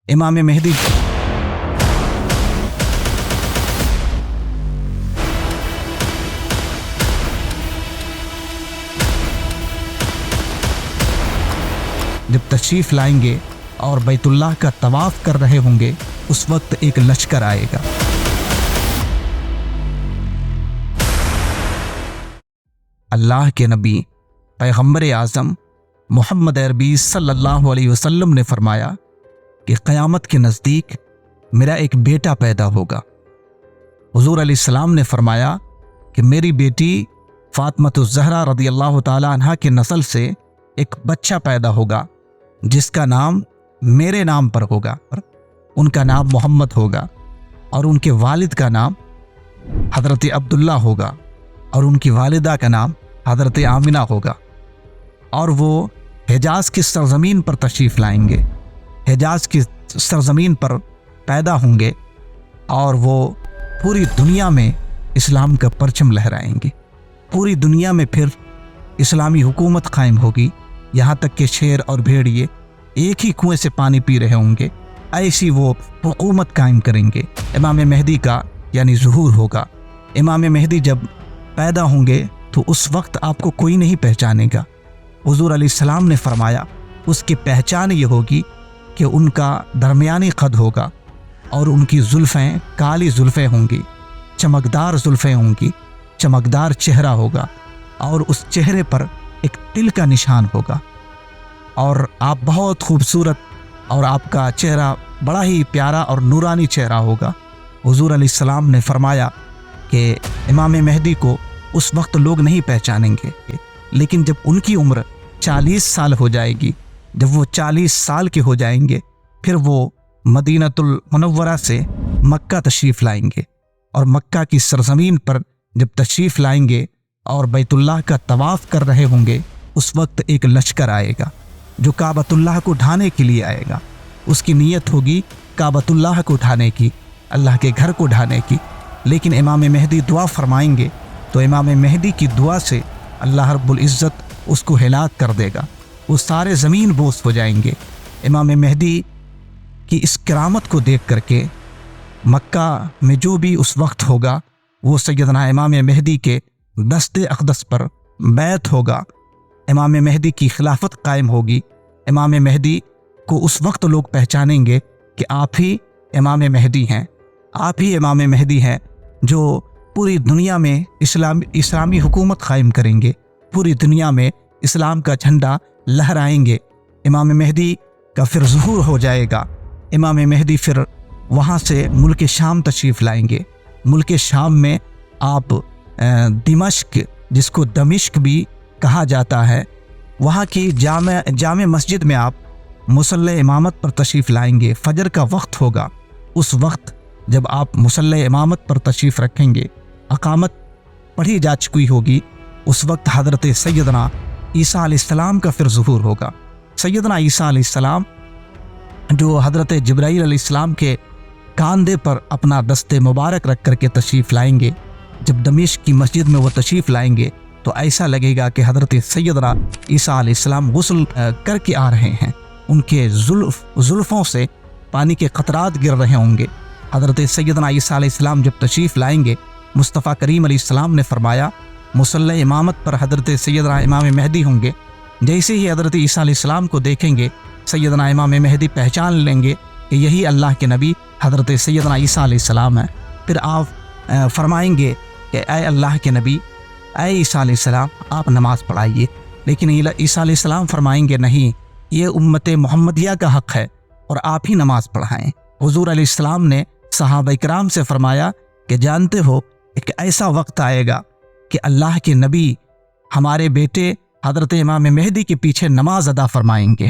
امام مہدی جب تشریف لائیں گے اور بیت اللہ کا طواف کر رہے ہوں گے، اس وقت ایک لشکر آئے گا۔ اللہ کے نبی پیغمبر اعظم محمد عربی صلی اللہ علیہ وسلم نے فرمایا کہ قیامت کے نزدیک میرا ایک بیٹا پیدا ہوگا۔ حضور علیہ السلام نے فرمایا کہ میری بیٹی فاطمۃ الزہرا رضی اللہ تعالی عنہا کے نسل سے ایک بچہ پیدا ہوگا جس کا نام میرے نام پر ہوگا، ان کا نام محمد ہوگا، اور ان کے والد کا نام حضرت عبداللہ ہوگا، اور ان کی والدہ کا نام حضرت آمنہ ہوگا، اور وہ حجاز کی سرزمین پر تشریف لائیں گے، حجاز کی سرزمین پر پیدا ہوں گے، اور وہ پوری دنیا میں اسلام کا پرچم لہرائیں گے۔ پوری دنیا میں پھر اسلامی حکومت قائم ہوگی، یہاں تک کہ شیر اور بھیڑیے ایک ہی کنویں سے پانی پی رہے ہوں گے، ایسی وہ حکومت قائم کریں گے۔ امام مہدی کا یعنی ظہور ہوگا۔ امام مہدی جب پیدا ہوں گے تو اس وقت آپ کو کوئی نہیں پہچانے گا۔ حضور علیہ السلام نے فرمایا اس کی پہچان یہ ہوگی کہ ان کا درمیانی قد ہوگا، اور ان کی زلفیں کالی زلفیں ہوں گی، چمکدار زلفیں ہوں گی، چمکدار چہرہ ہوگا، اور اس چہرے پر ایک تل کا نشان ہوگا، اور آپ بہت خوبصورت، اور آپ کا چہرہ بڑا ہی پیارا اور نورانی چہرہ ہوگا۔ حضور علیہ السلام نے فرمایا کہ امام مہدی کو اس وقت لوگ نہیں پہچانیں گے، لیکن جب ان کی عمر 40 سال ہو جائے گی، جب وہ 40 سال کے ہو جائیں گے، پھر وہ مدینۃ المنورہ سے مکہ تشریف لائیں گے، اور مکہ کی سرزمین پر جب تشریف لائیں گے اور بیت اللہ کا طواف کر رہے ہوں گے، اس وقت ایک لشکر آئے گا جو کعبۃ اللہ کو ڈھانے کے لیے آئے گا۔ اس کی نیت ہوگی کعبۃ اللہ کو ڈھانے کی، اللہ کے گھر کو ڈھانے کی، لیکن امام مہدی دعا فرمائیں گے تو امام مہدی کی دعا سے اللہ رب العزت اس کو ہلاک کر دے گا، وہ سارے زمین بوس ہو جائیں گے۔ امام مہدی کی اس کرامت کو دیکھ کر کے مکہ میں جو بھی اس وقت ہوگا وہ سیدنا امام مہدی کے دست اقدس پر بیعت ہوگا، امام مہدی کی خلافت قائم ہوگی۔ امام مہدی کو اس وقت لوگ پہچانیں گے کہ آپ ہی امام مہدی ہیں، آپ ہی امام مہدی ہیں جو پوری دنیا میں اسلامی حکومت قائم کریں گے، پوری دنیا میں اسلام کا جھنڈا لہرائیں گے۔ امام مہدی کا پھر ظہور ہو جائے گا۔ امام مہدی پھر وہاں سے ملک شام تشریف لائیں گے۔ ملک شام میں آپ دمشق، جس کو دمشق بھی کہا جاتا ہے، وہاں کی جامع مسجد میں آپ مصلی امامت پر تشریف لائیں گے۔ فجر کا وقت ہوگا، اس وقت جب آپ مصلی امامت پر تشریف رکھیں گے، اقامت پڑھی جا چکی ہوگی، اس وقت حضرت سیدنا عیسیٰ علیہ السلام کا پھر ظہور ہوگا۔ سیدنا عیسیٰ علیہ السلام جو حضرت جبرائیل علیہ السلام کے کاندھے پر اپنا دست مبارک رکھ کر کے تشریف لائیں گے، جب دمشق کی مسجد میں وہ تشریف لائیں گے تو ایسا لگے گا کہ حضرت سیدنا عیسیٰ علیہ السلام غسل کر کے آ رہے ہیں، ان کے زلفوں سے پانی کے قطرات گر رہے ہوں گے۔ حضرت سیدنا عیسیٰ علیہ السلام جب تشریف لائیں گے، مصطفیٰ کریم علیہ السلام نے فرمایا مصلی امامت پر حضرت سیدنا امام مہدی ہوں گے۔ جیسے ہی حضرت عیسیٰ علیہ السلام کو دیکھیں گے، سیدنا امام مہدی پہچان لیں گے کہ یہی اللہ کے نبی حضرت سیدنا عیسیٰ علیہ السلام ہیں۔ پھر آپ فرمائیں گے کہ اے اللہ کے نبی، اے عیسیٰ علیہ السلام، آپ نماز پڑھائیے، لیکن عیسیٰ علیہ السلام فرمائیں گے نہیں، یہ امت محمدیہ کا حق ہے اور آپ ہی نماز پڑھائیں۔ حضور علیہ السلام نے صحابہ کرام سے فرمایا کہ جانتے ہو ایک ایسا وقت آئے گا کہ اللہ کے نبی ہمارے بیٹے حضرت امام مہدی کے پیچھے نماز ادا فرمائیں گے۔